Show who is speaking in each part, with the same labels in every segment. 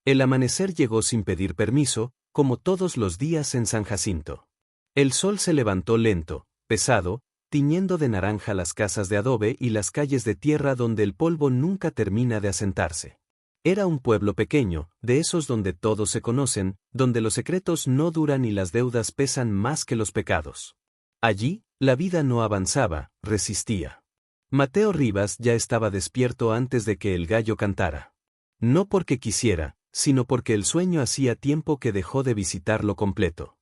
Speaker 1: El amanecer llegó sin pedir permiso, como todos los días en San Jacinto. El sol se levantó lento, pesado, tiñendo de naranja las casas de adobe y las calles de tierra donde el polvo nunca termina de asentarse. Era un pueblo pequeño, de esos donde todos se conocen, donde los secretos no duran y las deudas pesan más que los pecados. Allí, la vida no avanzaba, resistía. Mateo Rivas ya estaba despierto antes de que el gallo cantara. No porque quisiera, sino porque el sueño hacía tiempo que dejó de visitarlo completo.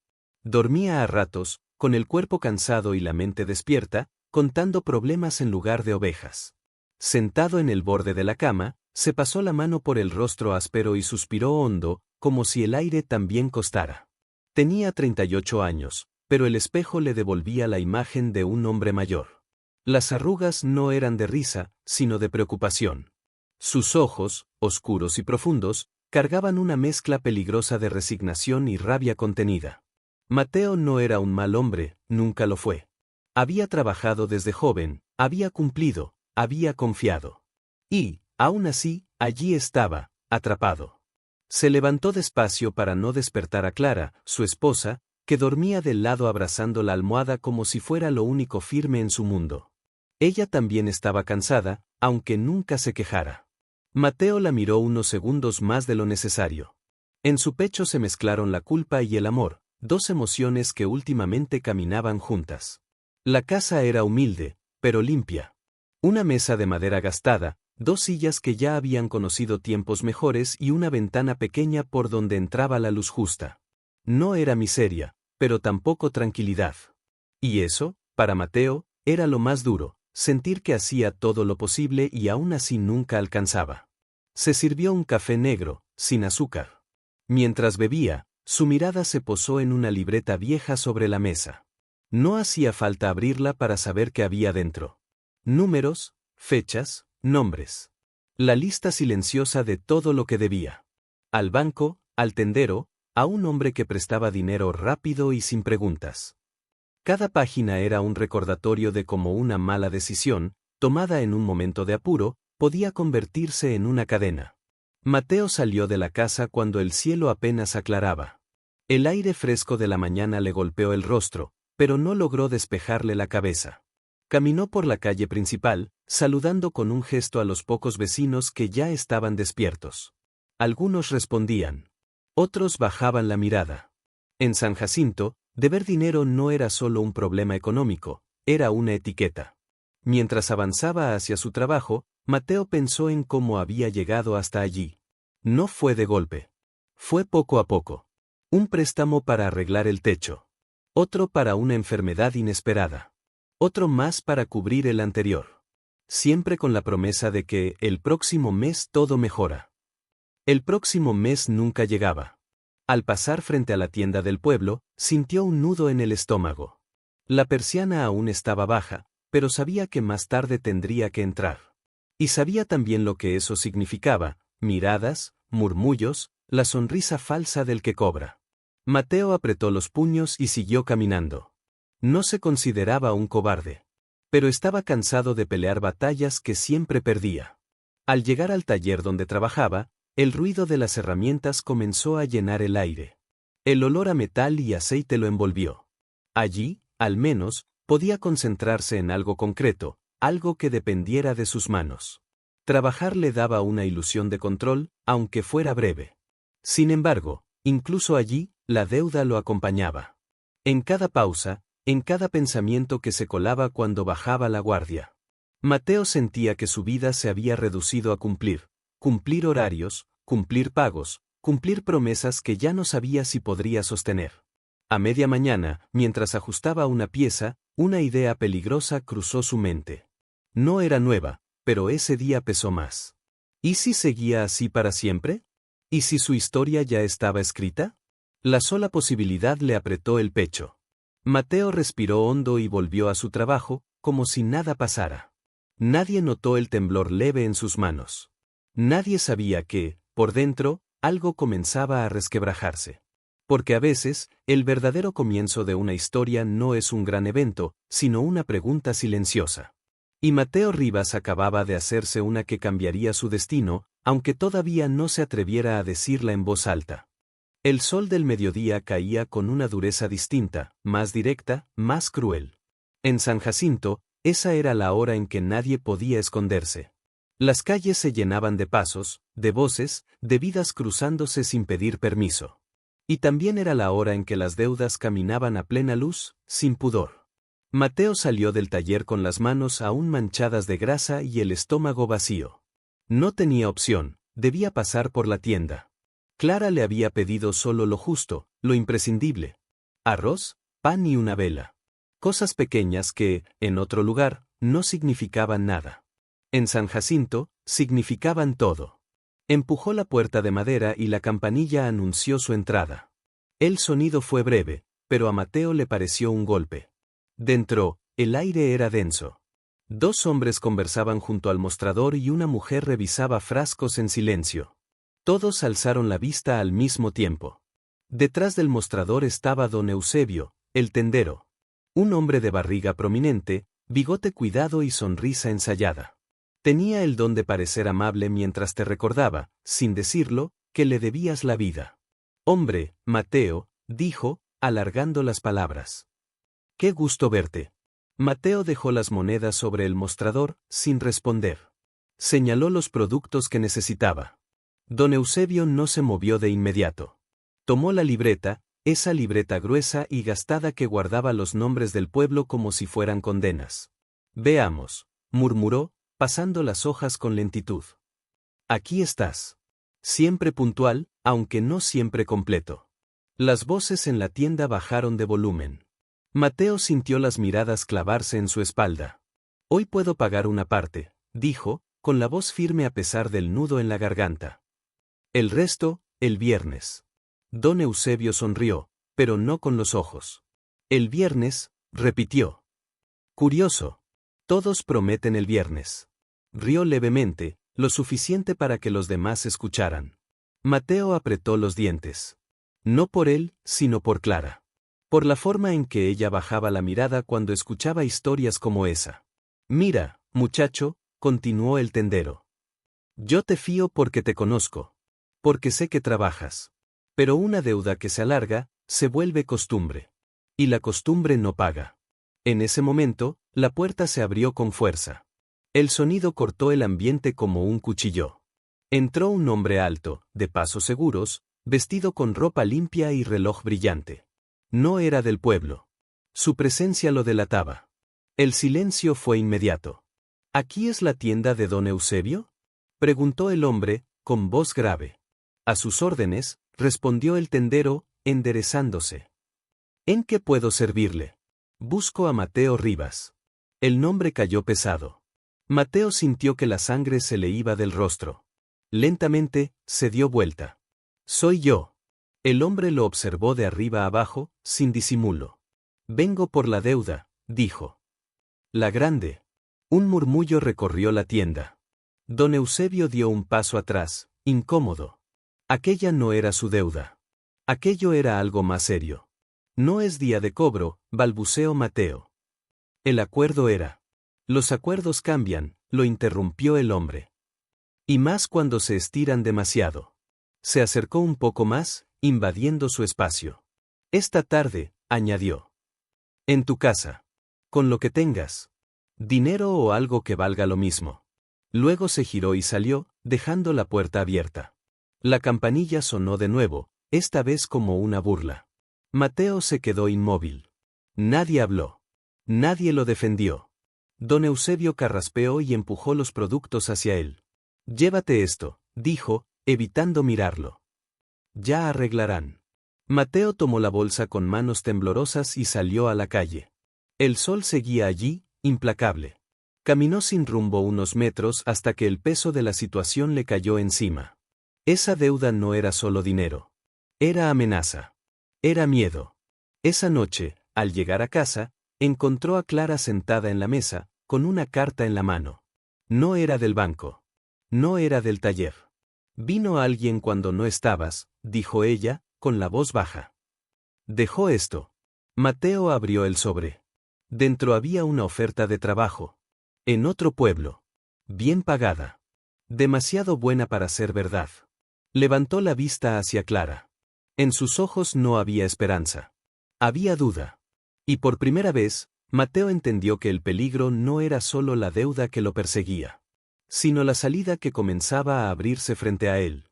Speaker 1: Dormía a ratos, con el cuerpo cansado y la mente despierta, contando problemas en lugar de ovejas. Sentado en el borde de la cama, se pasó la mano por el rostro áspero y suspiró hondo, como si el aire también costara. Tenía 38 años, pero el espejo le devolvía la imagen de un hombre mayor. Las arrugas no eran de risa, sino de preocupación. Sus ojos, oscuros y profundos, cargaban una mezcla peligrosa de resignación y rabia contenida. Mateo no era un mal hombre, nunca lo fue. Había trabajado desde joven, había cumplido, había confiado. Y, aún así, allí estaba, atrapado. Se levantó despacio para no despertar a Clara, su esposa, que dormía del lado abrazando la almohada como si fuera lo único firme en su mundo. Ella también estaba cansada, aunque nunca se quejara. Mateo la miró unos segundos más de lo necesario. En su pecho se mezclaron la culpa y el amor, dos emociones que últimamente caminaban juntas. La casa era humilde, pero limpia. Una mesa de madera gastada, dos sillas que ya habían conocido tiempos mejores y una ventana pequeña por donde entraba la luz justa. No era miseria, pero tampoco tranquilidad. Y eso, para Mateo, era lo más duro, sentir que hacía todo lo posible y aún así nunca alcanzaba. Se sirvió un café negro, sin azúcar. Mientras bebía, su mirada se posó en una libreta vieja sobre la mesa. No hacía falta abrirla para saber qué había dentro. Números, fechas, nombres. La lista silenciosa de todo lo que debía. Al banco, al tendero, a un hombre que prestaba dinero rápido y sin preguntas. Cada página era un recordatorio de cómo una mala decisión, tomada en un momento de apuro, podía convertirse en una cadena. Mateo salió de la casa cuando el cielo apenas aclaraba. El aire fresco de la mañana le golpeó el rostro, pero no logró despejarle la cabeza. Caminó por la calle principal, saludando con un gesto a los pocos vecinos que ya estaban despiertos. Algunos respondían. Otros bajaban la mirada. En San Jacinto, deber dinero no era solo un problema económico, era una etiqueta. Mientras avanzaba hacia su trabajo, Mateo pensó en cómo había llegado hasta allí. No fue de golpe. Fue poco a poco. Un préstamo para arreglar el techo. Otro para una enfermedad inesperada. Otro más para cubrir el anterior. Siempre con la promesa de que, el próximo mes todo mejora. El próximo mes nunca llegaba. Al pasar frente a la tienda del pueblo, sintió un nudo en el estómago. La persiana aún estaba baja, pero sabía que más tarde tendría que entrar. Y sabía también lo que eso significaba, miradas, murmullos, la sonrisa falsa del que cobra. Mateo apretó los puños y siguió caminando. No se consideraba un cobarde. Pero estaba cansado de pelear batallas que siempre perdía. Al llegar al taller donde trabajaba, el ruido de las herramientas comenzó a llenar el aire. El olor a metal y aceite lo envolvió. Allí, al menos, podía concentrarse en algo concreto, algo que dependiera de sus manos. Trabajar le daba una ilusión de control, aunque fuera breve. Sin embargo, incluso allí, la deuda lo acompañaba. En cada pausa, en cada pensamiento que se colaba cuando bajaba la guardia. Mateo sentía que su vida se había reducido a cumplir horarios, cumplir pagos, cumplir promesas que ya no sabía si podría sostener. A media mañana, mientras ajustaba una pieza, una idea peligrosa cruzó su mente. No era nueva, pero ese día pesó más. ¿Y si seguía así para siempre? ¿Y si su historia ya estaba escrita? La sola posibilidad le apretó el pecho. Mateo respiró hondo y volvió a su trabajo, como si nada pasara. Nadie notó el temblor leve en sus manos. Nadie sabía que, por dentro, algo comenzaba a resquebrajarse. Porque a veces, el verdadero comienzo de una historia no es un gran evento, sino una pregunta silenciosa. Y Mateo Rivas acababa de hacerse una que cambiaría su destino, aunque todavía no se atreviera a decirla en voz alta. El sol del mediodía caía con una dureza distinta, más directa, más cruel. En San Jacinto, esa era la hora en que nadie podía esconderse. Las calles se llenaban de pasos, de voces, de vidas cruzándose sin pedir permiso. Y también era la hora en que las deudas caminaban a plena luz, sin pudor. Mateo salió del taller con las manos aún manchadas de grasa y el estómago vacío. No tenía opción, debía pasar por la tienda. Clara le había pedido solo lo justo, lo imprescindible. Arroz, pan y una vela. Cosas pequeñas que, en otro lugar, no significaban nada. En San Jacinto, significaban todo. Empujó la puerta de madera y la campanilla anunció su entrada. El sonido fue breve, pero a Mateo le pareció un golpe. Dentro, el aire era denso. Dos hombres conversaban junto al mostrador y una mujer revisaba frascos en silencio. Todos alzaron la vista al mismo tiempo. Detrás del mostrador estaba don Eusebio, el tendero. Un hombre de barriga prominente, bigote cuidado y sonrisa ensayada. Tenía el don de parecer amable mientras te recordaba, sin decirlo, que le debías la vida. Hombre, Mateo, dijo, alargando las palabras. Qué gusto verte. Mateo dejó las monedas sobre el mostrador, sin responder. Señaló los productos que necesitaba. Don Eusebio no se movió de inmediato. Tomó la libreta, esa libreta gruesa y gastada que guardaba los nombres del pueblo como si fueran condenas. Veamos, murmuró, pasando las hojas con lentitud. Aquí estás. Siempre puntual, aunque no siempre completo. Las voces en la tienda bajaron de volumen. Mateo sintió las miradas clavarse en su espalda. Hoy puedo pagar una parte, dijo, con la voz firme a pesar del nudo en la garganta. El resto, el viernes. Don Eusebio sonrió, pero no con los ojos. El viernes, repitió. Curioso. Todos prometen el viernes. Rió levemente, lo suficiente para que los demás escucharan. Mateo apretó los dientes. No por él, sino por Clara. Por la forma en que ella bajaba la mirada cuando escuchaba historias como esa. Mira, muchacho, continuó el tendero. Yo te fío porque te conozco. Porque sé que trabajas. Pero una deuda que se alarga, se vuelve costumbre. Y la costumbre no paga. En ese momento, la puerta se abrió con fuerza. El sonido cortó el ambiente como un cuchillo. Entró un hombre alto, de pasos seguros, vestido con ropa limpia y reloj brillante. No era del pueblo. Su presencia lo delataba. El silencio fue inmediato. ¿Aquí es la tienda de don Eusebio? Preguntó el hombre, con voz grave. A sus órdenes, respondió el tendero, enderezándose. ¿En qué puedo servirle? Busco a Mateo Rivas. El nombre cayó pesado. Mateo sintió que la sangre se le iba del rostro. Lentamente, se dio vuelta. Soy yo. El hombre lo observó de arriba abajo, sin disimulo. Vengo por la deuda, dijo. La grande. Un murmullo recorrió la tienda. Don Eusebio dio un paso atrás, incómodo. Aquella no era su deuda. Aquello era algo más serio. No es día de cobro, balbuceó Mateo. El acuerdo era. Los acuerdos cambian, lo interrumpió el hombre. Y más cuando se estiran demasiado. Se acercó un poco más, invadiendo su espacio. Esta tarde, añadió. En tu casa. Con lo que tengas. Dinero o algo que valga lo mismo. Luego se giró y salió, dejando la puerta abierta. La campanilla sonó de nuevo, esta vez como una burla. Mateo se quedó inmóvil. Nadie habló. Nadie lo defendió. Don Eusebio carraspeó y empujó los productos hacia él. Llévate esto, dijo, evitando mirarlo. Ya arreglarán. Mateo tomó la bolsa con manos temblorosas y salió a la calle. El sol seguía allí, implacable. Caminó sin rumbo unos metros hasta que el peso de la situación le cayó encima. Esa deuda no era solo dinero. Era amenaza. Era miedo. Esa noche, al llegar a casa, encontró a Clara sentada en la mesa, con una carta en la mano. No era del banco. No era del taller. Vino alguien cuando no estabas, dijo ella, con la voz baja. Dejó esto. Mateo abrió el sobre. Dentro había una oferta de trabajo. En otro pueblo. Bien pagada. Demasiado buena para ser verdad. Levantó la vista hacia Clara. En sus ojos no había esperanza. Había duda. Y por primera vez, Mateo entendió que el peligro no era solo la deuda que lo perseguía, sino la salida que comenzaba a abrirse frente a él.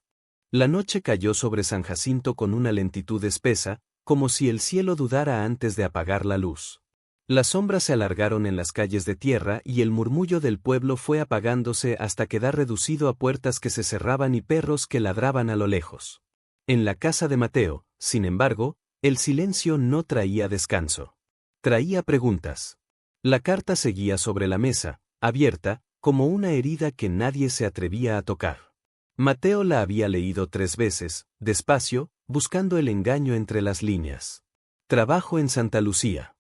Speaker 1: La noche cayó sobre San Jacinto con una lentitud espesa, como si el cielo dudara antes de apagar la luz. Las sombras se alargaron en las calles de tierra y el murmullo del pueblo fue apagándose hasta quedar reducido a puertas que se cerraban y perros que ladraban a lo lejos. En la casa de Mateo, sin embargo, el silencio no traía descanso. Traía preguntas. La carta seguía sobre la mesa, abierta, como una herida que nadie se atrevía a tocar. Mateo la había leído 3 veces, despacio, buscando el engaño entre las líneas. Trabajo en Santa Lucía.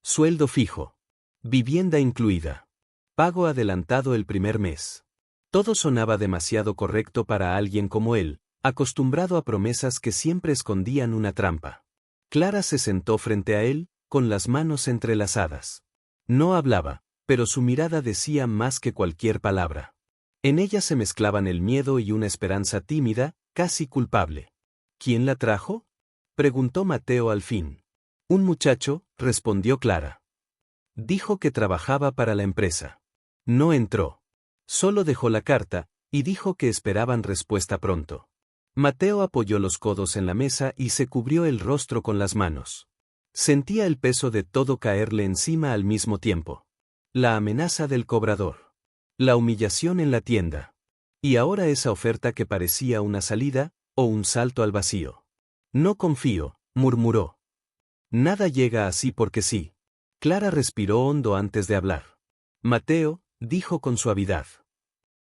Speaker 1: Sueldo fijo. Vivienda incluida. Pago adelantado el primer mes. Todo sonaba demasiado correcto para alguien como él, acostumbrado a promesas que siempre escondían una trampa. Clara se sentó frente a él, con las manos entrelazadas. No hablaba, pero su mirada decía más que cualquier palabra. En ella se mezclaban el miedo y una esperanza tímida, casi culpable. ¿Quién la trajo?, preguntó Mateo al fin. Un muchacho, respondió Clara. Dijo que trabajaba para la empresa. No entró. Solo dejó la carta, y dijo que esperaban respuesta pronto. Mateo apoyó los codos en la mesa y se cubrió el rostro con las manos. Sentía el peso de todo caerle encima al mismo tiempo. La amenaza del cobrador. La humillación en la tienda. Y ahora esa oferta que parecía una salida, o un salto al vacío. No confío, murmuró. Nada llega así porque sí. Clara respiró hondo antes de hablar. Mateo, dijo con suavidad.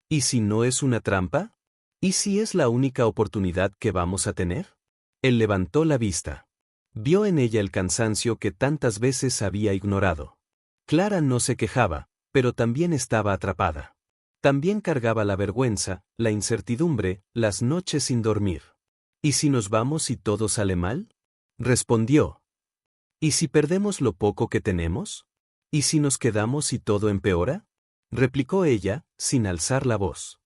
Speaker 1: ¿Y si no es una trampa? ¿Y si es la única oportunidad que vamos a tener? Él levantó la vista. Vio en ella el cansancio que tantas veces había ignorado. Clara no se quejaba, pero también estaba atrapada. También cargaba la vergüenza, la incertidumbre, las noches sin dormir. ¿Y si nos vamos y todo sale mal?, respondió. ¿Y si perdemos lo poco que tenemos? ¿Y si nos quedamos y todo empeora?, replicó ella, sin alzar la voz.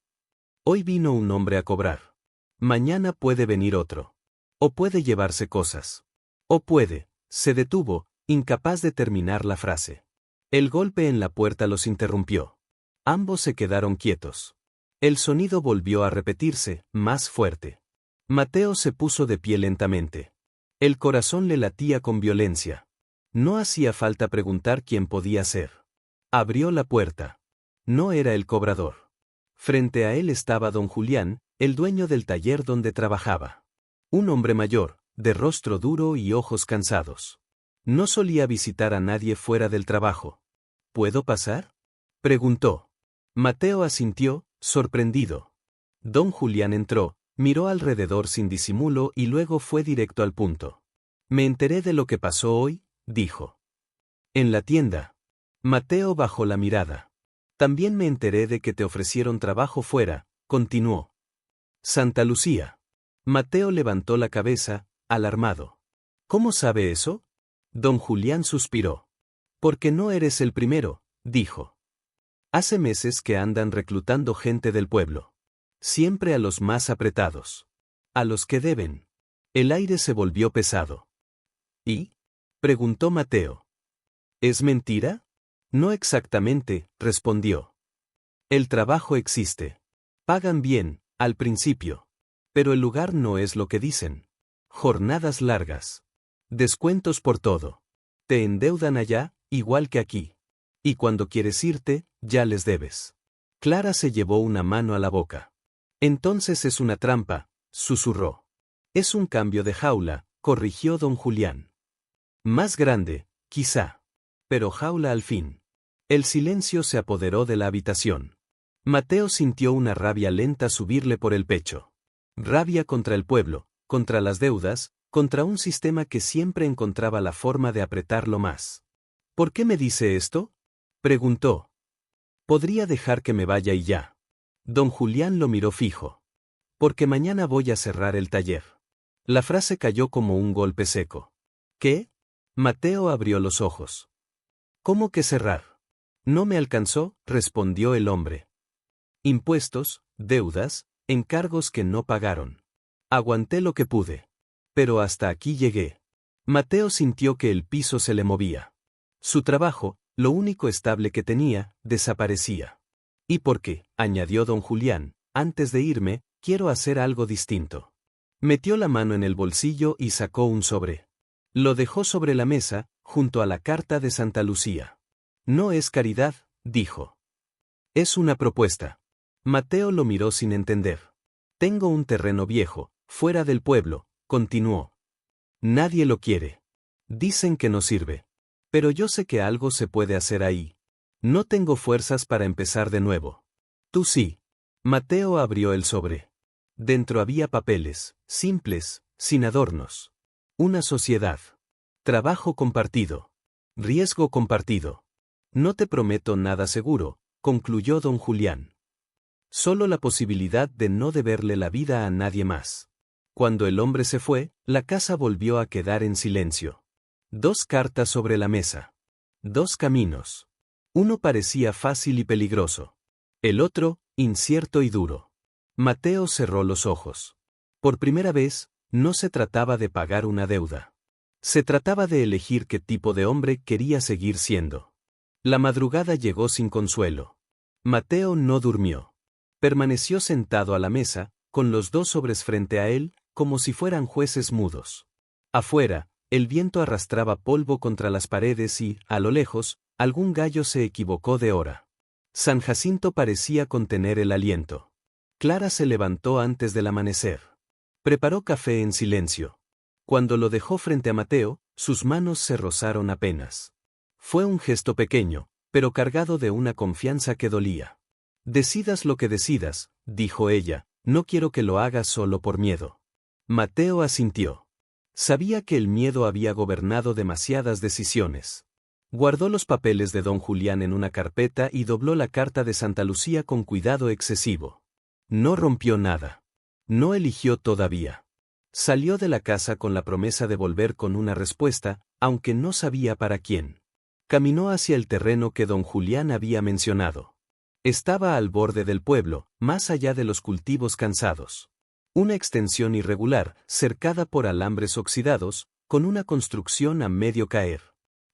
Speaker 1: Hoy vino un hombre a cobrar. Mañana puede venir otro. O puede llevarse cosas. O puede, se detuvo, incapaz de terminar la frase. El golpe en la puerta los interrumpió. Ambos se quedaron quietos. El sonido volvió a repetirse, más fuerte. Mateo se puso de pie lentamente. El corazón le latía con violencia. No hacía falta preguntar quién podía ser. Abrió la puerta. No era el cobrador. Frente a él estaba don Julián, el dueño del taller donde trabajaba. Un hombre mayor, de rostro duro y ojos cansados. No solía visitar a nadie fuera del trabajo. ¿Puedo pasar?, preguntó. Mateo asintió, sorprendido. Don Julián entró, miró alrededor sin disimulo y luego fue directo al punto. Me enteré de lo que pasó hoy, dijo. En la tienda. Mateo bajó la mirada. También me enteré de que te ofrecieron trabajo fuera, continuó. Santa Lucía. Mateo levantó la cabeza, alarmado. ¿Cómo sabe eso?, don Julián suspiró. Porque no eres el primero, dijo. Hace meses que andan reclutando gente del pueblo. Siempre a los más apretados. A los que deben. El aire se volvió pesado. ¿Y?, preguntó Mateo. ¿Es mentira? No exactamente, respondió. El trabajo existe. Pagan bien, al principio. Pero el lugar no es lo que dicen. Jornadas largas. Descuentos por todo. Te endeudan allá, igual que aquí. Y cuando quieres irte, ya les debes. Clara se llevó una mano a la boca. Entonces es una trampa, susurró. Es un cambio de jaula, corrigió don Julián. Más grande, quizá. Pero jaula al fin. El silencio se apoderó de la habitación. Mateo sintió una rabia lenta subirle por el pecho. Rabia contra el pueblo, contra las deudas, contra un sistema que siempre encontraba la forma de apretarlo más. ¿Por qué me dice esto?, preguntó. Podría dejar que me vaya y ya. Don Julián lo miró fijo. Porque mañana voy a cerrar el taller. La frase cayó como un golpe seco. ¿Qué? Mateo abrió los ojos. ¿Cómo que cerrar? No me alcanzó, respondió el hombre. Impuestos, deudas, encargos que no pagaron. Aguanté lo que pude. Pero hasta aquí llegué. Mateo sintió que el piso se le movía. Su trabajo, lo único estable que tenía, desaparecía. ¿Y por qué?, añadió don Julián, antes de irme, quiero hacer algo distinto. Metió la mano en el bolsillo y sacó un sobre. Lo dejó sobre la mesa, junto a la carta de Santa Lucía. No es caridad, dijo. Es una propuesta. Mateo lo miró sin entender. Tengo un terreno viejo, fuera del pueblo, continuó. Nadie lo quiere. Dicen que no sirve. Pero yo sé que algo se puede hacer ahí. No tengo fuerzas para empezar de nuevo. Tú sí. Mateo abrió el sobre. Dentro había papeles, simples, sin adornos. Una sociedad. Trabajo compartido. Riesgo compartido. No te prometo nada seguro, concluyó don Julián. Solo la posibilidad de no deberle la vida a nadie más. Cuando el hombre se fue, la casa volvió a quedar en silencio. 2 cartas sobre la mesa. 2 caminos. Uno parecía fácil y peligroso. El otro, incierto y duro. Mateo cerró los ojos. Por primera vez, no se trataba de pagar una deuda. Se trataba de elegir qué tipo de hombre quería seguir siendo. La madrugada llegó sin consuelo. Mateo no durmió. Permaneció sentado a la mesa, con los 2 sobres frente a él, como si fueran jueces mudos. Afuera, el viento arrastraba polvo contra las paredes y, a lo lejos, algún gallo se equivocó de hora. San Jacinto parecía contener el aliento. Clara se levantó antes del amanecer. Preparó café en silencio. Cuando lo dejó frente a Mateo, sus manos se rozaron apenas. Fue un gesto pequeño, pero cargado de una confianza que dolía. Decidas lo que decidas, dijo ella, no quiero que lo hagas solo por miedo. Mateo asintió. Sabía que el miedo había gobernado demasiadas decisiones. Guardó los papeles de don Julián en una carpeta y dobló la carta de Santa Lucía con cuidado excesivo. No rompió nada. No eligió todavía. Salió de la casa con la promesa de volver con una respuesta, aunque no sabía para quién. Caminó hacia el terreno que don Julián había mencionado. Estaba al borde del pueblo, más allá de los cultivos cansados. Una extensión irregular, cercada por alambres oxidados, con una construcción a medio caer.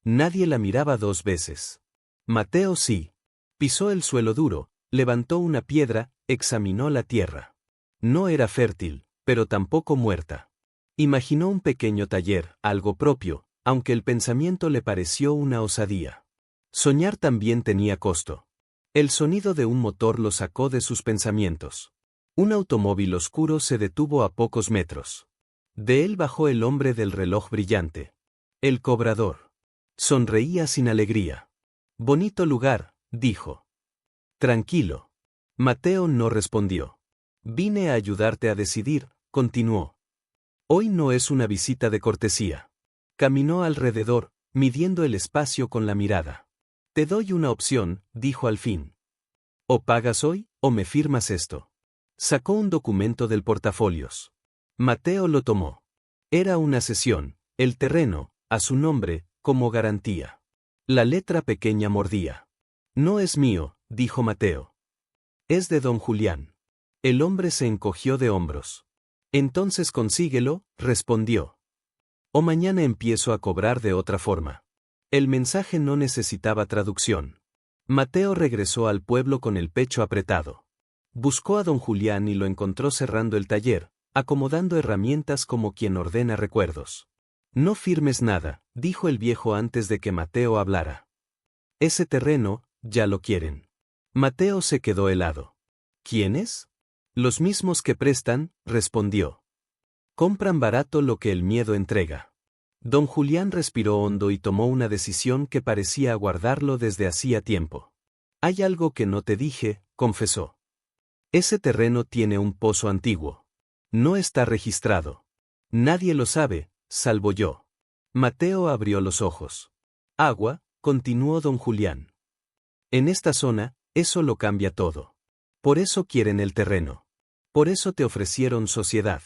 Speaker 1: Nadie la miraba 2 veces. Mateo sí. Pisó el suelo duro, levantó una piedra, examinó la tierra. No era fértil, pero tampoco muerta. Imaginó un pequeño taller, algo propio, aunque el pensamiento le pareció una osadía. Soñar también tenía costo. El sonido de un motor lo sacó de sus pensamientos. Un automóvil oscuro se detuvo a pocos metros. De él bajó el hombre del reloj brillante. El cobrador. Sonreía sin alegría. Bonito lugar, dijo. Tranquilo. Mateo no respondió. Vine a ayudarte a decidir, continuó. Hoy no es una visita de cortesía. Caminó alrededor, midiendo el espacio con la mirada. Te doy una opción, dijo al fin. O pagas hoy, o me firmas esto. Sacó un documento del portafolios. Mateo lo tomó. Era una cesión, el terreno, a su nombre, como garantía. La letra pequeña mordía. No es mío, dijo Mateo. Es de don Julián. El hombre se encogió de hombros. Entonces consíguelo, respondió. O mañana empiezo a cobrar de otra forma. El mensaje no necesitaba traducción. Mateo regresó al pueblo con el pecho apretado. Buscó a don Julián y lo encontró cerrando el taller, acomodando herramientas como quien ordena recuerdos. No firmes nada, dijo el viejo antes de que Mateo hablara. Ese terreno, ya lo quieren. Mateo se quedó helado. ¿Quiénes? Los mismos que prestan, respondió. Compran barato lo que el miedo entrega. Don Julián respiró hondo y tomó una decisión que parecía aguardarlo desde hacía tiempo. Hay algo que no te dije, confesó. Ese terreno tiene un pozo antiguo. No está registrado. Nadie lo sabe, salvo yo. Mateo abrió los ojos. Agua, continuó don Julián. En esta zona, eso lo cambia todo. Por eso quieren el terreno. Por eso te ofrecieron sociedad.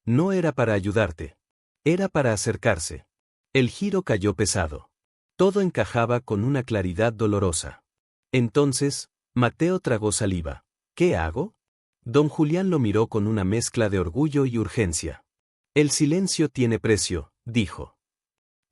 Speaker 1: No era para ayudarte. Era para acercarse. El giro cayó pesado. Todo encajaba con una claridad dolorosa. Entonces, Mateo tragó saliva. ¿Qué hago? Don Julián lo miró con una mezcla de orgullo y urgencia. El silencio tiene precio, dijo.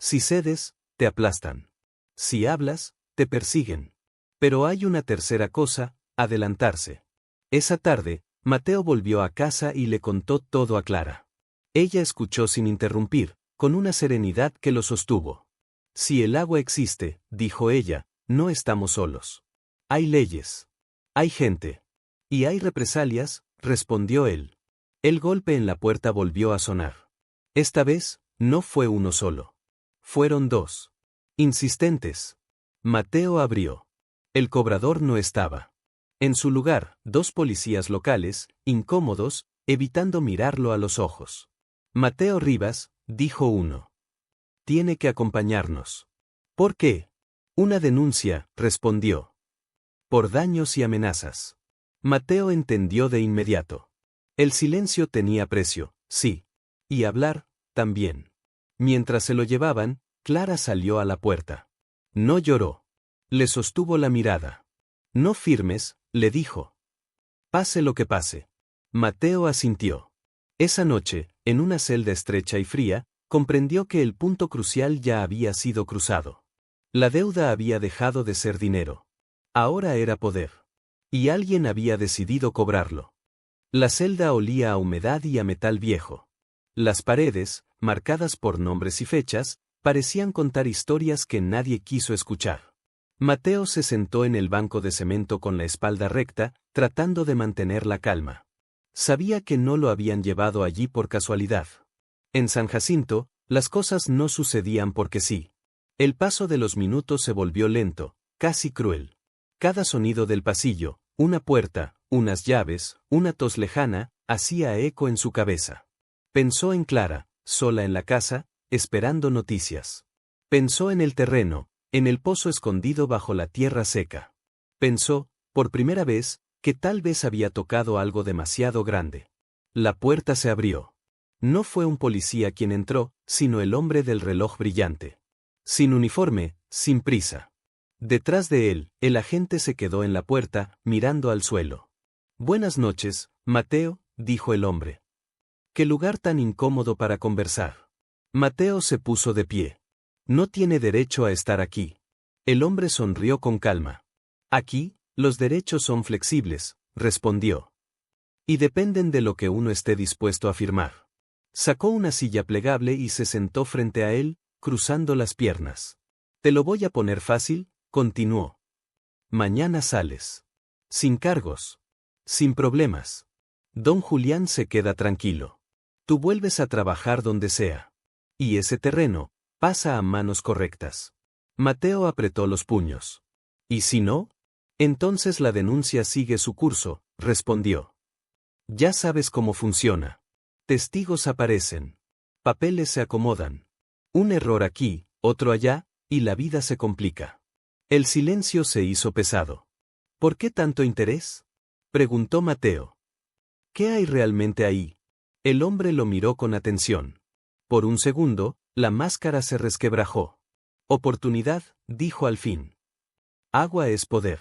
Speaker 1: Si cedes, te aplastan. Si hablas, te persiguen. Pero hay una tercera cosa, adelantarse. Esa tarde, Mateo volvió a casa y le contó todo a Clara. Ella escuchó sin interrumpir, con una serenidad que lo sostuvo. Si el agua existe, dijo ella, no estamos solos. Hay leyes. Hay gente. Y hay represalias, respondió él. El golpe en la puerta volvió a sonar. Esta vez, no fue uno solo. Fueron dos. Insistentes. Mateo abrió. El cobrador no estaba. En su lugar, dos policías locales, incómodos, evitando mirarlo a los ojos. Mateo Rivas, dijo uno. Tiene que acompañarnos. ¿Por qué? Una denuncia, respondió. Por daños y amenazas. Mateo entendió de inmediato. El silencio tenía precio, sí. Y hablar, también. Mientras se lo llevaban, Clara salió a la puerta. No lloró. Le sostuvo la mirada. No firmes, le dijo. Pase lo que pase. Mateo asintió. Esa noche, en una celda estrecha y fría, comprendió que el punto crucial ya había sido cruzado. La deuda había dejado de ser dinero. Ahora era poder. Y alguien había decidido cobrarlo. La celda olía a humedad y a metal viejo. Las paredes, marcadas por nombres y fechas, parecían contar historias que nadie quiso escuchar. Mateo se sentó en el banco de cemento con la espalda recta, tratando de mantener la calma. Sabía que no lo habían llevado allí por casualidad. En San Jacinto, las cosas no sucedían porque sí. El paso de los minutos se volvió lento, casi cruel. Cada sonido del pasillo, una puerta, unas llaves, una tos lejana, hacía eco en su cabeza. Pensó en Clara, sola en la casa, esperando noticias. Pensó en el terreno, en el pozo escondido bajo la tierra seca. Pensó, por primera vez, que tal vez había tocado algo demasiado grande. La puerta se abrió. No fue un policía quien entró, sino el hombre del reloj brillante. Sin uniforme, sin prisa. Detrás de él, el agente se quedó en la puerta, mirando al suelo. Buenas noches, Mateo, dijo el hombre. Qué lugar tan incómodo para conversar. Mateo se puso de pie. No tiene derecho a estar aquí. El hombre sonrió con calma. Aquí, los derechos son flexibles, respondió. Y dependen de lo que uno esté dispuesto a firmar. Sacó una silla plegable y se sentó frente a él, cruzando las piernas. Te lo voy a poner fácil, continuó. Mañana sales. Sin cargos. Sin problemas. Don Julián se queda tranquilo. Tú vuelves a trabajar donde sea. Y ese terreno pasa a manos correctas. Mateo apretó los puños. ¿Y si no? Entonces la denuncia sigue su curso, respondió. Ya sabes cómo funciona. Testigos aparecen. Papeles se acomodan. Un error aquí, otro allá, y la vida se complica. El silencio se hizo pesado. ¿Por qué tanto interés? Preguntó Mateo. ¿Qué hay realmente ahí? El hombre lo miró con atención. Por un segundo, la máscara se resquebrajó. Oportunidad, dijo al fin. Agua es poder.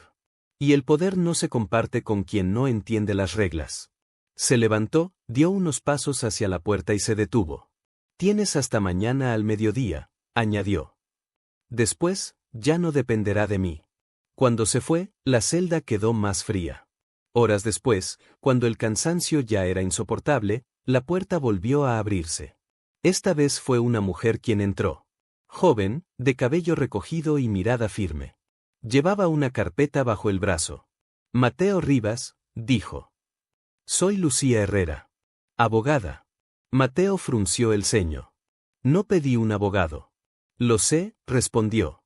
Speaker 1: Y el poder no se comparte con quien no entiende las reglas. Se levantó, dio unos pasos hacia la puerta y se detuvo. Tienes hasta mañana al mediodía, añadió. Después, ya no dependerá de mí. Cuando se fue, la celda quedó más fría. Horas después, cuando el cansancio ya era insoportable, la puerta volvió a abrirse. Esta vez fue una mujer quien entró. Joven, de cabello recogido y mirada firme. Llevaba una carpeta bajo el brazo. Mateo Rivas, dijo. Soy Lucía Herrera. Abogada. Mateo frunció el ceño. No pedí un abogado. Lo sé, respondió.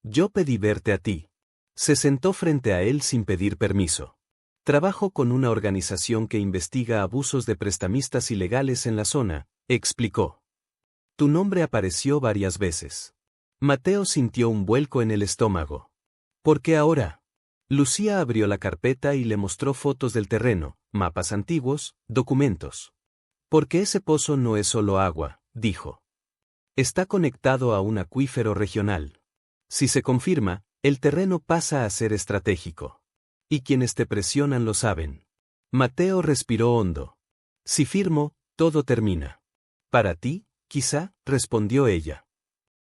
Speaker 1: Yo pedí verte a ti. Se sentó frente a él sin pedir permiso. Trabajo con una organización que investiga abusos de prestamistas ilegales en la zona, explicó. Tu nombre apareció varias veces. Mateo sintió un vuelco en el estómago. ¿Por qué ahora? Lucía abrió la carpeta y le mostró fotos del terreno, mapas antiguos, documentos. Porque ese pozo no es solo agua, dijo. Está conectado a un acuífero regional. Si se confirma, el terreno pasa a ser estratégico. Y quienes te presionan lo saben. Mateo respiró hondo. Si firmo, todo termina. Para ti, quizá, respondió ella.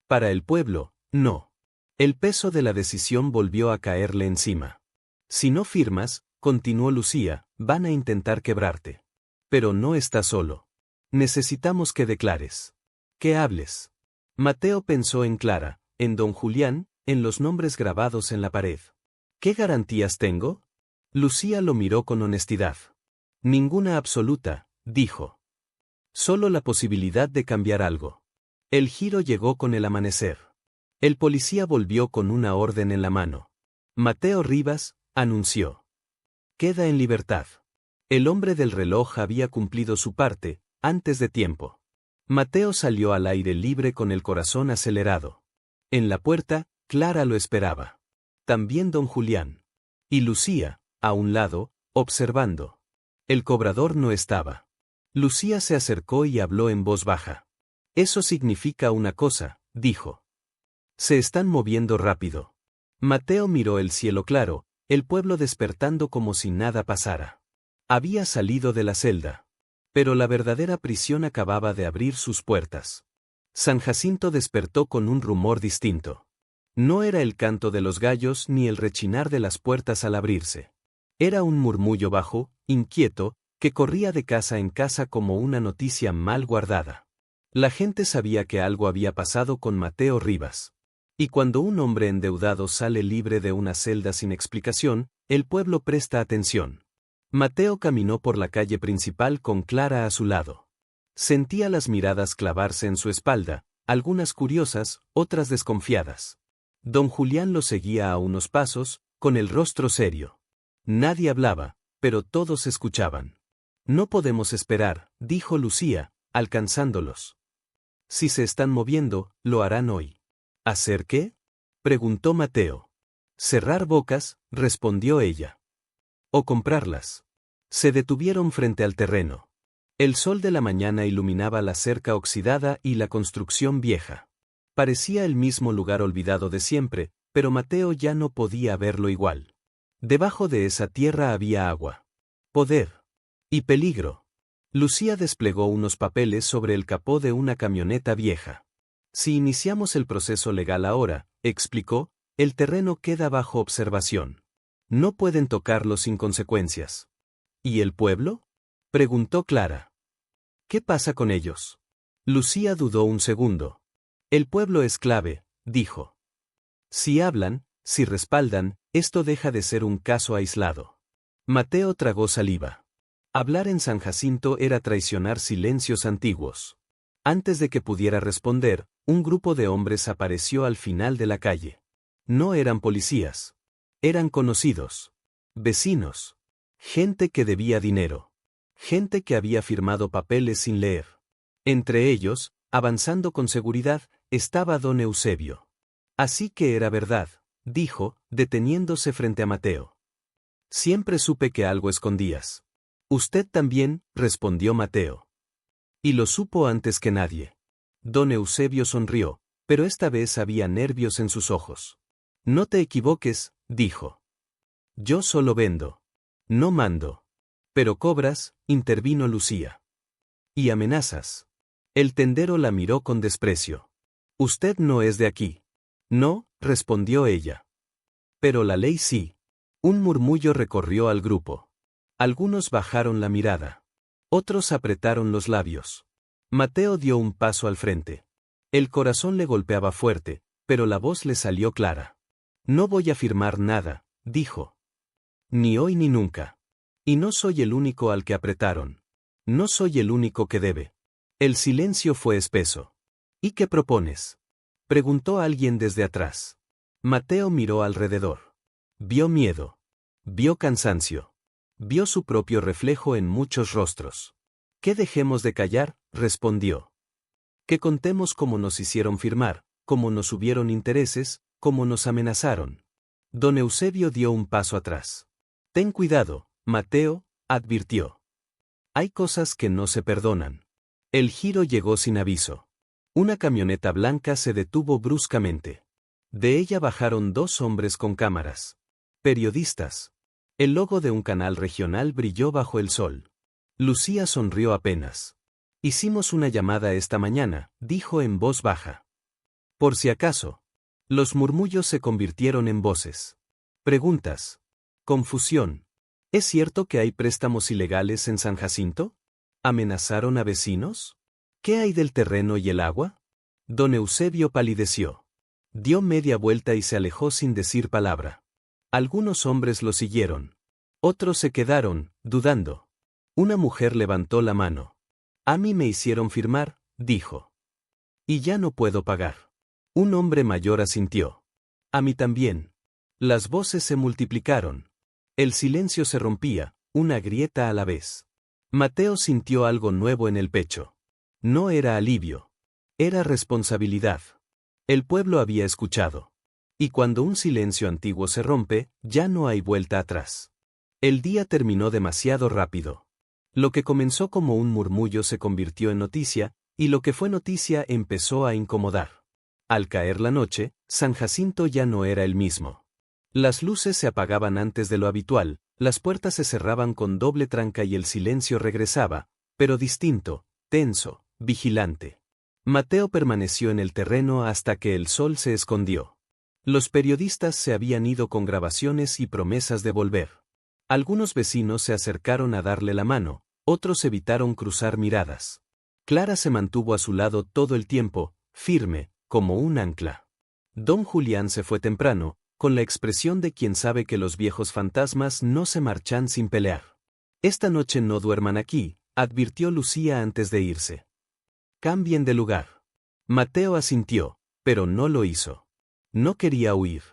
Speaker 1: Para el pueblo, no. El peso de la decisión volvió a caerle encima. Si no firmas, continuó Lucía, van a intentar quebrarte. Pero no estás solo. Necesitamos que declares. Que hables. Mateo pensó en Clara, en don Julián, en los nombres grabados en la pared. ¿Qué garantías tengo? Lucía lo miró con honestidad. Ninguna absoluta, dijo. Solo la posibilidad de cambiar algo. El giro llegó con el amanecer. El policía volvió con una orden en la mano. Mateo Rivas, anunció. Queda en libertad. El hombre del reloj había cumplido su parte, antes de tiempo. Mateo salió al aire libre con el corazón acelerado. En la puerta, Clara lo esperaba. También don Julián. Y Lucía, a un lado, observando. El cobrador no estaba. Lucía se acercó y habló en voz baja. Eso significa una cosa, dijo. Se están moviendo rápido. Mateo miró el cielo claro, el pueblo despertando como si nada pasara. Había salido de la celda. Pero la verdadera prisión acababa de abrir sus puertas. San Jacinto despertó con un rumor distinto. No era el canto de los gallos ni el rechinar de las puertas al abrirse. Era un murmullo bajo, inquieto, que corría de casa en casa como una noticia mal guardada. La gente sabía que algo había pasado con Mateo Rivas. Y cuando un hombre endeudado sale libre de una celda sin explicación, el pueblo presta atención. Mateo caminó por la calle principal con Clara a su lado. Sentía las miradas clavarse en su espalda, algunas curiosas, otras desconfiadas. Don Julián lo seguía a unos pasos, con el rostro serio. Nadie hablaba, pero todos escuchaban. No podemos esperar, dijo Lucía, alcanzándolos. Si se están moviendo, lo harán hoy. ¿Hacer qué? Preguntó Mateo. Cerrar bocas, respondió ella. O comprarlas. Se detuvieron frente al terreno. El sol de la mañana iluminaba la cerca oxidada y la construcción vieja. Parecía el mismo lugar olvidado de siempre, pero Mateo ya no podía verlo igual. Debajo de esa tierra había agua. Poder. Y peligro. Lucía desplegó unos papeles sobre el capó de una camioneta vieja. Si iniciamos el proceso legal ahora, explicó, el terreno queda bajo observación. No pueden tocarlo sin consecuencias. ¿Y el pueblo? Preguntó Clara. ¿Qué pasa con ellos? Lucía dudó un segundo. El pueblo es clave, dijo. Si hablan, si respaldan, esto deja de ser un caso aislado. Mateo tragó saliva. Hablar en San Jacinto era traicionar silencios antiguos. Antes de que pudiera responder, un grupo de hombres apareció al final de la calle. No eran policías. Eran conocidos. Vecinos. Gente que debía dinero. Gente que había firmado papeles sin leer. Entre ellos, avanzando con seguridad, estaba don Eusebio. Así que era verdad, dijo, deteniéndose frente a Mateo. Siempre supe que algo escondías. Usted también, respondió Mateo. Y lo supo antes que nadie. Don Eusebio sonrió, pero esta vez había nervios en sus ojos. No te equivoques, dijo. Yo solo vendo. No mando. Pero cobras, intervino Lucía. Y amenazas. El tendero la miró con desprecio. Usted no es de aquí. No, respondió ella. Pero la ley sí. Un murmullo recorrió al grupo. Algunos bajaron la mirada. Otros apretaron los labios. Mateo dio un paso al frente. El corazón le golpeaba fuerte, pero la voz le salió clara. No voy a firmar nada, dijo. Ni hoy ni nunca. Y no soy el único al que apretaron. No soy el único que debe. El silencio fue espeso. ¿Y qué propones? Preguntó alguien desde atrás. Mateo miró alrededor. Vio miedo. Vio cansancio. Vio su propio reflejo en muchos rostros. ¿Qué dejemos de callar? Respondió. Que contemos cómo nos hicieron firmar, cómo nos hubieron intereses, cómo nos amenazaron. Don Eusebio dio un paso atrás. Ten cuidado, Mateo, advirtió. Hay cosas que no se perdonan. El giro llegó sin aviso. Una camioneta blanca se detuvo bruscamente. De ella bajaron 2 hombres con cámaras. Periodistas. El logo de un canal regional brilló bajo el sol. Lucía sonrió apenas. Hicimos una llamada esta mañana, dijo en voz baja. Por si acaso. Los murmullos se convirtieron en voces. Preguntas. Confusión. ¿Es cierto que hay préstamos ilegales en San Jacinto? ¿Amenazaron a vecinos? ¿Qué hay del terreno y el agua? Don Eusebio palideció. Dio media vuelta y se alejó sin decir palabra. Algunos hombres lo siguieron. Otros se quedaron, dudando. Una mujer levantó la mano. A mí me hicieron firmar, dijo. Y ya no puedo pagar. Un hombre mayor asintió. A mí también. Las voces se multiplicaron. El silencio se rompía, una grieta a la vez. Mateo sintió algo nuevo en el pecho. No era alivio. Era responsabilidad. El pueblo había escuchado. Y cuando un silencio antiguo se rompe, ya no hay vuelta atrás. El día terminó demasiado rápido. Lo que comenzó como un murmullo se convirtió en noticia, y lo que fue noticia empezó a incomodar. Al caer la noche, San Jacinto ya no era el mismo. Las luces se apagaban antes de lo habitual, las puertas se cerraban con doble tranca y el silencio regresaba, pero distinto, tenso, vigilante. Mateo permaneció en el terreno hasta que el sol se escondió. Los periodistas se habían ido con grabaciones y promesas de volver. Algunos vecinos se acercaron a darle la mano, otros evitaron cruzar miradas. Clara se mantuvo a su lado todo el tiempo, firme, como un ancla. Don Julián se fue temprano, con la expresión de quien sabe que los viejos fantasmas no se marchan sin pelear. Esta noche no duerman aquí, advirtió Lucía antes de irse. Cambien de lugar. Mateo asintió, pero no lo hizo. No quería huir.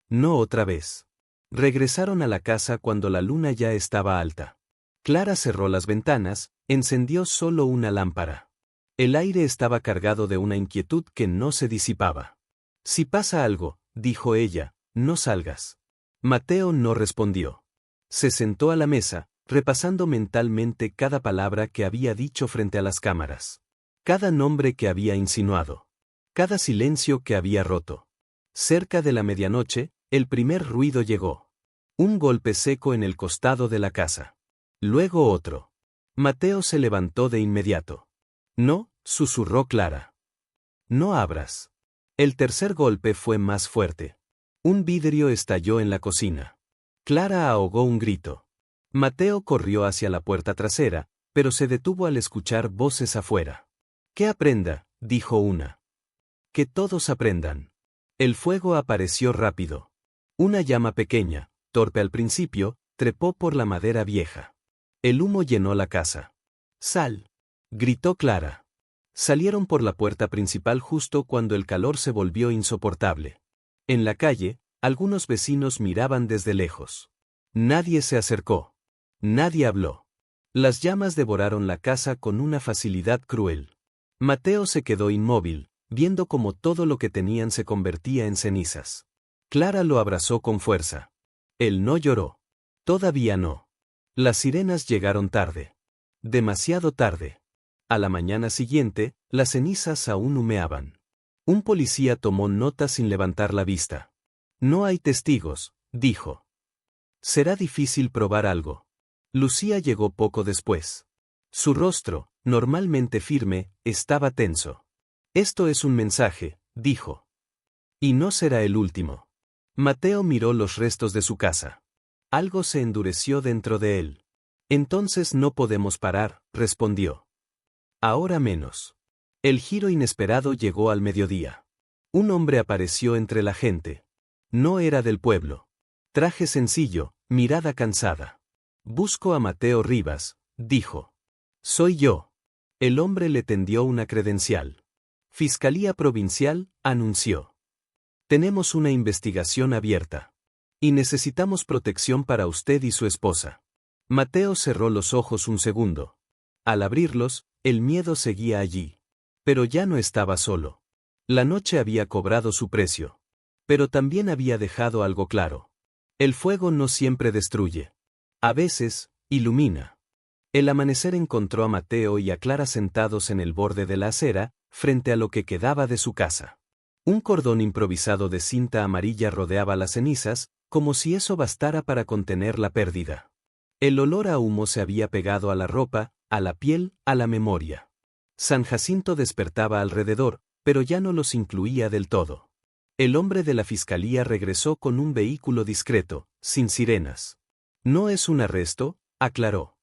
Speaker 1: No otra vez. Regresaron a la casa cuando la luna ya estaba alta. Clara cerró las ventanas, encendió solo una lámpara. El aire estaba cargado de una inquietud que no se disipaba. Si pasa algo, dijo ella, no salgas. Mateo no respondió. Se sentó a la mesa, repasando mentalmente cada palabra que había dicho frente a las cámaras. Cada nombre que había insinuado. Cada silencio que había roto. Cerca de la medianoche, el primer ruido llegó. Un golpe seco en el costado de la casa. Luego otro. Mateo se levantó de inmediato. No, susurró Clara. No abras. El tercer golpe fue más fuerte. Un vidrio estalló en la cocina. Clara ahogó un grito. Mateo corrió hacia la puerta trasera, pero se detuvo al escuchar voces afuera. Que aprenda, dijo una. Que todos aprendan. El fuego apareció rápido. Una llama pequeña, torpe al principio, trepó por la madera vieja. El humo llenó la casa. ¡Sal!, gritó Clara. Salieron por la puerta principal justo cuando el calor se volvió insoportable. En la calle, algunos vecinos miraban desde lejos. Nadie se acercó. Nadie habló. Las llamas devoraron la casa con una facilidad cruel. Mateo se quedó inmóvil, viendo cómo todo lo que tenían se convertía en cenizas. Clara lo abrazó con fuerza. Él no lloró. Todavía no. Las sirenas llegaron tarde. Demasiado tarde. A la mañana siguiente, las cenizas aún humeaban. Un policía tomó nota sin levantar la vista. No hay testigos, dijo. Será difícil probar algo. Lucía llegó poco después. Su rostro, normalmente firme, estaba tenso. Esto es un mensaje, dijo. Y no será el último. Mateo miró los restos de su casa. Algo se endureció dentro de él. Entonces no podemos parar, respondió. Ahora menos. El giro inesperado llegó al mediodía. Un hombre apareció entre la gente. No era del pueblo. Traje sencillo, mirada cansada. Busco a Mateo Rivas, dijo. Soy yo. El hombre le tendió una credencial. Fiscalía Provincial, anunció. Tenemos una investigación abierta. Y necesitamos protección para usted y su esposa. Mateo cerró los ojos un segundo. Al abrirlos, el miedo seguía allí. Pero ya no estaba solo. La noche había cobrado su precio. Pero también había dejado algo claro. El fuego no siempre destruye. A veces, ilumina. El amanecer encontró a Mateo y a Clara sentados en el borde de la acera, frente a lo que quedaba de su casa. Un cordón improvisado de cinta amarilla rodeaba las cenizas, como si eso bastara para contener la pérdida. El olor a humo se había pegado a la ropa, a la piel, a la memoria. San Jacinto despertaba alrededor, pero ya no los incluía del todo. El hombre de la fiscalía regresó con un vehículo discreto, sin sirenas. No es un arresto, aclaró.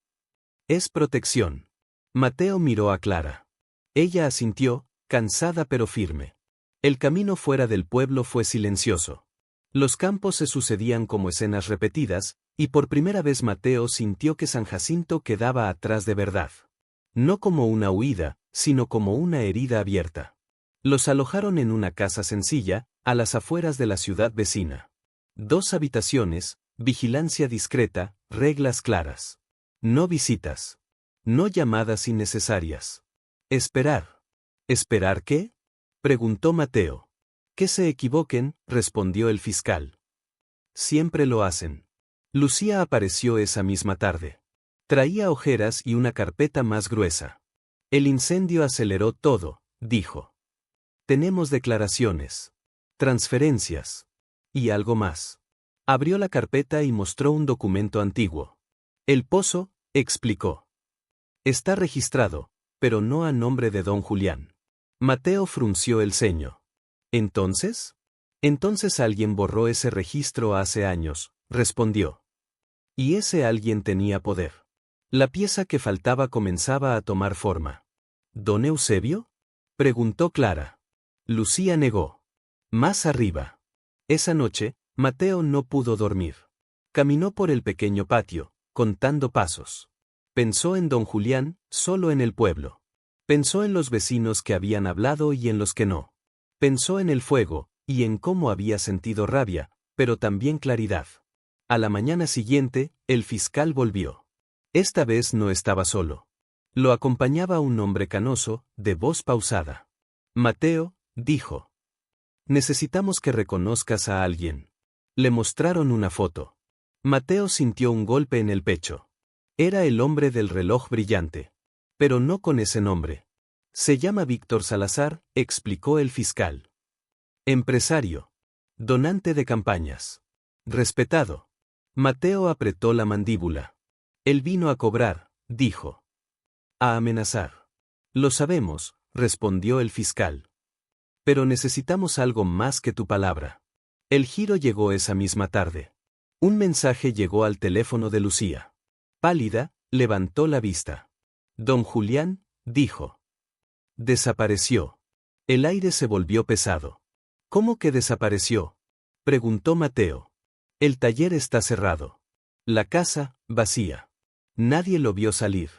Speaker 1: Es protección. Mateo miró a Clara. Ella asintió, cansada pero firme. El camino fuera del pueblo fue silencioso. Los campos se sucedían como escenas repetidas, y por primera vez Mateo sintió que San Jacinto quedaba atrás de verdad. No como una huida, sino como una herida abierta. Los alojaron en una casa sencilla, a las afueras de la ciudad vecina. 2 habitaciones, vigilancia discreta, reglas claras. No visitas. No llamadas innecesarias. Esperar. ¿Esperar qué? Preguntó Mateo. Que se equivoquen, respondió el fiscal. Siempre lo hacen. Lucía apareció esa misma tarde. Traía ojeras y una carpeta más gruesa. El incendio aceleró todo, dijo. Tenemos declaraciones. Transferencias. Y algo más. Abrió la carpeta y mostró un documento antiguo. El pozo, explicó. Está registrado, pero no a nombre de don Julián. Mateo frunció el ceño. ¿Entonces? Entonces alguien borró ese registro hace años, respondió. Y ese alguien tenía poder. La pieza que faltaba comenzaba a tomar forma. ¿Don Eusebio? Preguntó Clara. Lucía negó. Más arriba. Esa noche, Mateo no pudo dormir. Caminó por el pequeño patio, contando pasos. Pensó en don Julián, solo en el pueblo. Pensó en los vecinos que habían hablado y en los que no. Pensó en el fuego, y en cómo había sentido rabia, pero también claridad. A la mañana siguiente, el fiscal volvió. Esta vez no estaba solo. Lo acompañaba un hombre canoso, de voz pausada. Mateo, dijo. Necesitamos que reconozcas a alguien. Le mostraron una foto. Mateo sintió un golpe en el pecho. Era el hombre del reloj brillante. Pero no con ese nombre. Se llama Víctor Salazar, explicó el fiscal. Empresario. Donante de campañas. Respetado. Mateo apretó la mandíbula. Él vino a cobrar, dijo. A amenazar. Lo sabemos, respondió el fiscal. Pero necesitamos algo más que tu palabra. El giro llegó esa misma tarde. Un mensaje llegó al teléfono de Lucía. Pálida, levantó la vista. Don Julián, dijo. Desapareció. El aire se volvió pesado. ¿Cómo que desapareció? Preguntó Mateo. El taller está cerrado. La casa, vacía. Nadie lo vio salir.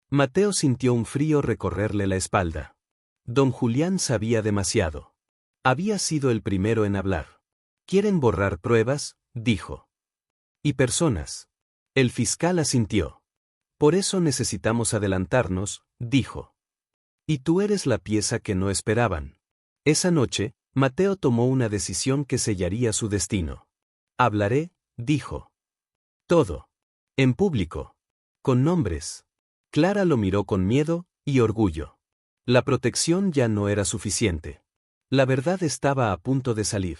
Speaker 1: Mateo sintió un frío recorrerle la espalda. Don Julián sabía demasiado. Había sido el primero en hablar. ¿Quieren borrar pruebas?, dijo. Y personas. El fiscal asintió. Por eso necesitamos adelantarnos, dijo. Y tú eres la pieza que no esperaban. Esa noche, Mateo tomó una decisión que sellaría su destino. Hablaré, dijo. Todo. En público. Con nombres. Clara lo miró con miedo y orgullo. La protección ya no era suficiente. La verdad estaba a punto de salir.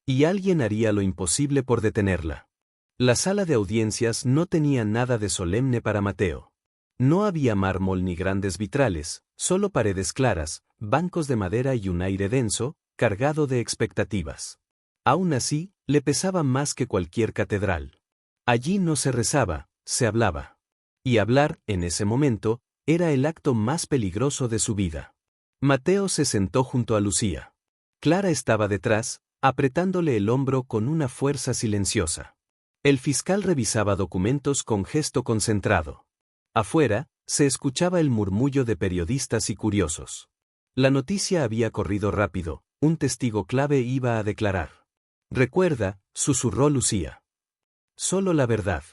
Speaker 1: Y alguien haría lo imposible por detenerla. La sala de audiencias no tenía nada de solemne para Mateo. No había mármol ni grandes vitrales, solo paredes claras, bancos de madera y un aire denso, cargado de expectativas. Aún así, le pesaba más que cualquier catedral. Allí no se rezaba, se hablaba. Y hablar, en ese momento, era el acto más peligroso de su vida. Mateo se sentó junto a Lucía. Clara estaba detrás, apretándole el hombro con una fuerza silenciosa. El fiscal revisaba documentos con gesto concentrado. Afuera, se escuchaba el murmullo de periodistas y curiosos. La noticia había corrido rápido, un testigo clave iba a declarar. Recuerda, susurró Lucía. Solo la verdad.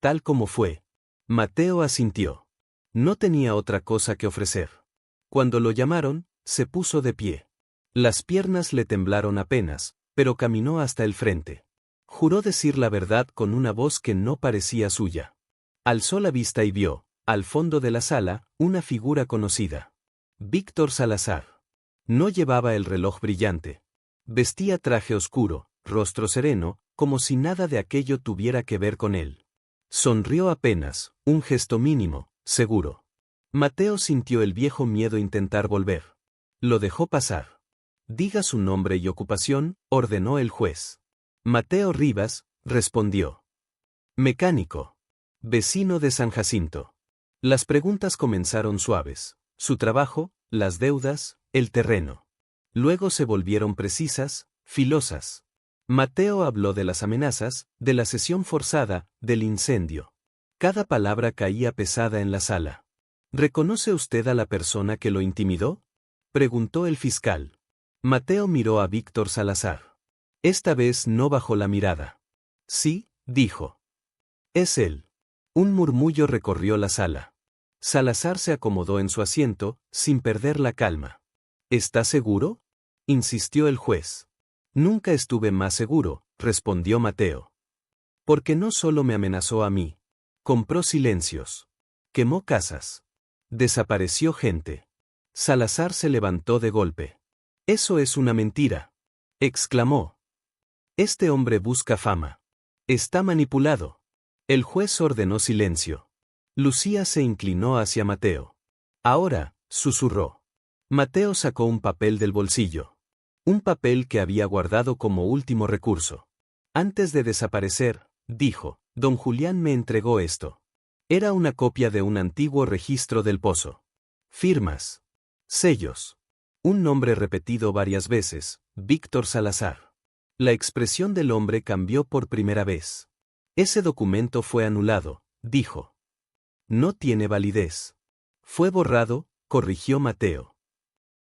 Speaker 1: Tal como fue. Mateo asintió. No tenía otra cosa que ofrecer. Cuando lo llamaron, se puso de pie. Las piernas le temblaron apenas, pero caminó hasta el frente. Juró decir la verdad con una voz que no parecía suya. Alzó la vista y vio, al fondo de la sala, una figura conocida. Víctor Salazar. No llevaba el reloj brillante, Vestía traje oscuro, rostro sereno, como si nada de aquello tuviera que ver con él. Sonrió apenas, un gesto mínimo, seguro. Mateo sintió el viejo miedo intentar volver. Lo dejó pasar. Diga su nombre y ocupación, ordenó el juez. Mateo Rivas, respondió. Mecánico. Vecino de San Jacinto. Las preguntas comenzaron suaves. Su trabajo, las deudas, el terreno. Luego se volvieron precisas, filosas. Mateo habló de las amenazas, de la sesión forzada, del incendio. Cada palabra caía pesada en la sala. ¿Reconoce usted a la persona que lo intimidó?, preguntó el fiscal. Mateo miró a Víctor Salazar. Esta vez no bajó la mirada. Sí, dijo. Es él. Un murmullo recorrió la sala. Salazar se acomodó en su asiento, sin perder la calma. ¿Está seguro?, insistió el juez. Nunca estuve más seguro, respondió Mateo. Porque no solo me amenazó a mí. Compró silencios. Quemó casas. Desapareció gente. Salazar se levantó de golpe. Eso es una mentira, exclamó. Este hombre busca fama. Está manipulado. El juez ordenó silencio. Lucía se inclinó hacia Mateo. Ahora, susurró. Mateo sacó un papel del bolsillo. Un papel que había guardado como último recurso. Antes de desaparecer, dijo, don Julián me entregó esto. Era una copia de un antiguo registro del pozo. Firmas. Sellos. Un nombre repetido varias veces, Víctor Salazar. La expresión del hombre cambió por primera vez. Ese documento fue anulado, dijo. No tiene validez. Fue borrado, corrigió Mateo.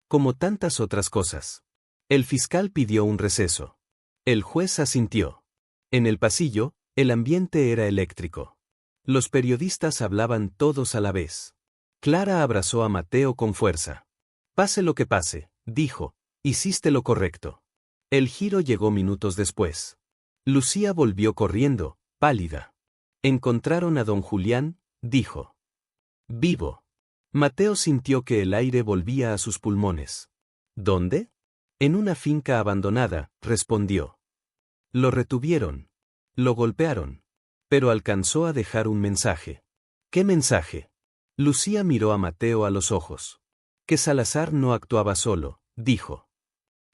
Speaker 1: Como tantas otras cosas. El fiscal pidió un receso. El juez asintió. En el pasillo, el ambiente era eléctrico. Los periodistas hablaban todos a la vez. Clara abrazó a Mateo con fuerza. Pase lo que pase, dijo, hiciste lo correcto. El giro llegó minutos después. Lucía volvió corriendo, pálida. Encontraron a don Julián, dijo. Vivo. Mateo sintió que el aire volvía a sus pulmones. ¿Dónde? En una finca abandonada, respondió. Lo retuvieron. Lo golpearon. Pero alcanzó a dejar un mensaje. ¿Qué mensaje? Lucía miró a Mateo a los ojos. Que Salazar no actuaba solo, dijo.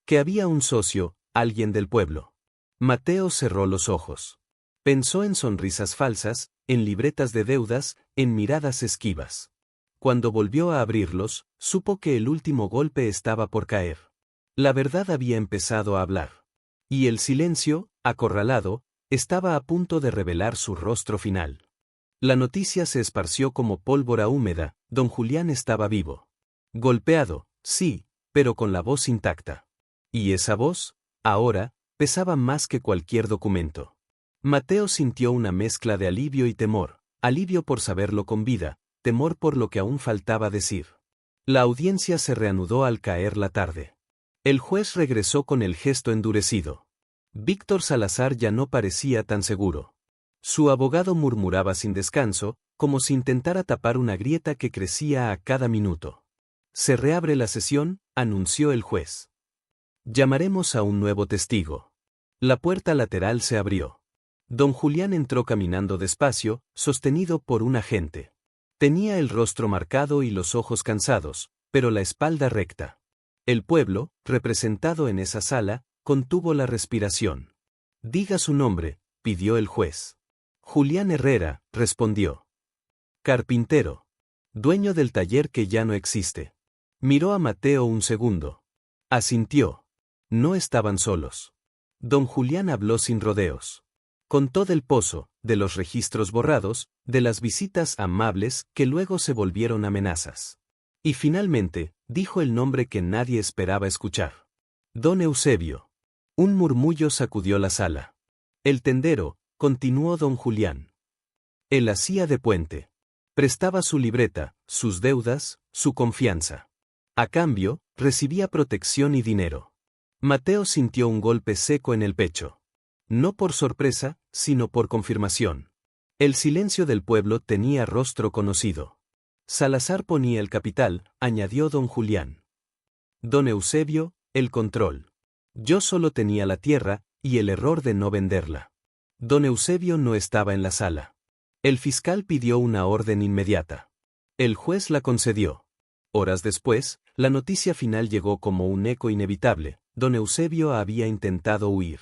Speaker 1: Que había un socio, alguien del pueblo. Mateo cerró los ojos. Pensó en sonrisas falsas, en libretas de deudas, en miradas esquivas. Cuando volvió a abrirlos, supo que el último golpe estaba por caer. La verdad había empezado a hablar. Y el silencio, acorralado, estaba a punto de revelar su rostro final. La noticia se esparció como pólvora húmeda, don Julián estaba vivo. Golpeado, sí, pero con la voz intacta. Y esa voz, ahora, pesaba más que cualquier documento. Mateo sintió una mezcla de alivio y temor, alivio por saberlo con vida, temor por lo que aún faltaba decir. La audiencia se reanudó al caer la tarde. El juez regresó con el gesto endurecido. Víctor Salazar ya no parecía tan seguro. Su abogado murmuraba sin descanso, como si intentara tapar una grieta que crecía a cada minuto. Se reabre la sesión, anunció el juez. Llamaremos a un nuevo testigo. La puerta lateral se abrió. Don Julián entró caminando despacio, sostenido por un agente. Tenía el rostro marcado y los ojos cansados, pero la espalda recta. El pueblo, representado en esa sala, contuvo la respiración. Diga su nombre, pidió el juez. Julián Herrera, respondió. Carpintero. Dueño del taller que ya no existe. Miró a Mateo un segundo. Asintió. No estaban solos. Don Julián habló sin rodeos. Contó del pozo, de los registros borrados, de las visitas amables que luego se volvieron amenazas. Y finalmente, dijo el nombre que nadie esperaba escuchar. Don Eusebio. Un murmullo sacudió la sala. El tendero, continuó don Julián. Él hacía de puente. Prestaba su libreta, sus deudas, su confianza. A cambio, recibía protección y dinero. Mateo sintió un golpe seco en el pecho. No por sorpresa, sino por confirmación. El silencio del pueblo tenía rostro conocido. Salazar ponía el capital, añadió don Julián. Don Eusebio, el control. Yo solo tenía la tierra, y el error de no venderla. Don Eusebio no estaba en la sala. El fiscal pidió una orden inmediata. El juez la concedió. Horas después, la noticia final llegó como un eco inevitable: don Eusebio había intentado huir.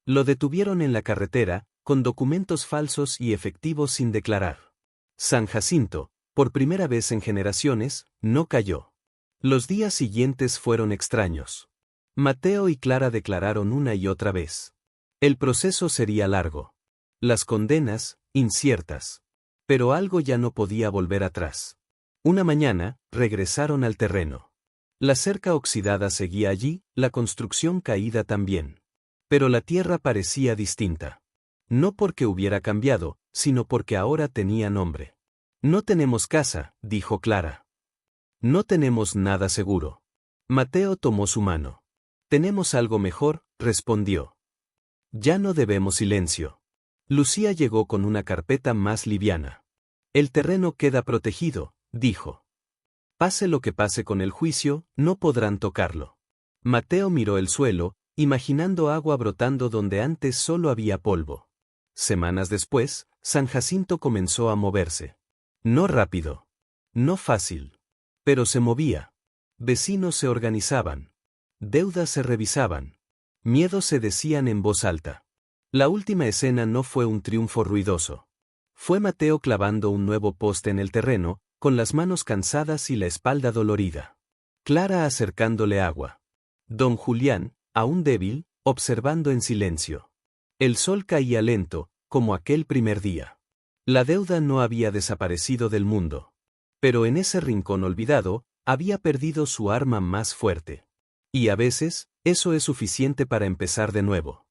Speaker 1: Lo detuvieron en la carretera, con documentos falsos y efectivos sin declarar. San Jacinto, por primera vez en generaciones, no cayó. Los días siguientes fueron extraños. Mateo y Clara declararon una y otra vez. El proceso sería largo. Las condenas, inciertas. Pero algo ya no podía volver atrás. Una mañana, regresaron al terreno. La cerca oxidada seguía allí, la construcción caída también. Pero la tierra parecía distinta. No porque hubiera cambiado, sino porque ahora tenía nombre. No tenemos casa, dijo Clara. No tenemos nada seguro. Mateo tomó su mano. Tenemos algo mejor, respondió. Ya no debemos silencio. Lucía llegó con una carpeta más liviana. El terreno queda protegido, dijo. Pase lo que pase con el juicio, no podrán tocarlo. Mateo miró el suelo, imaginando agua brotando donde antes solo había polvo. Semanas después, San Jacinto comenzó a moverse. No rápido. No fácil. Pero se movía. Vecinos se organizaban. Deudas se revisaban. Miedos se decían en voz alta. La última escena no fue un triunfo ruidoso. Fue Mateo clavando un nuevo poste en el terreno, con las manos cansadas y la espalda dolorida. Clara acercándole agua. Don Julián, aún débil, observando en silencio. El sol caía lento, como aquel primer día. La deuda no había desaparecido del mundo. Pero en ese rincón olvidado, había perdido su arma más fuerte. Y a veces, eso es suficiente para empezar de nuevo.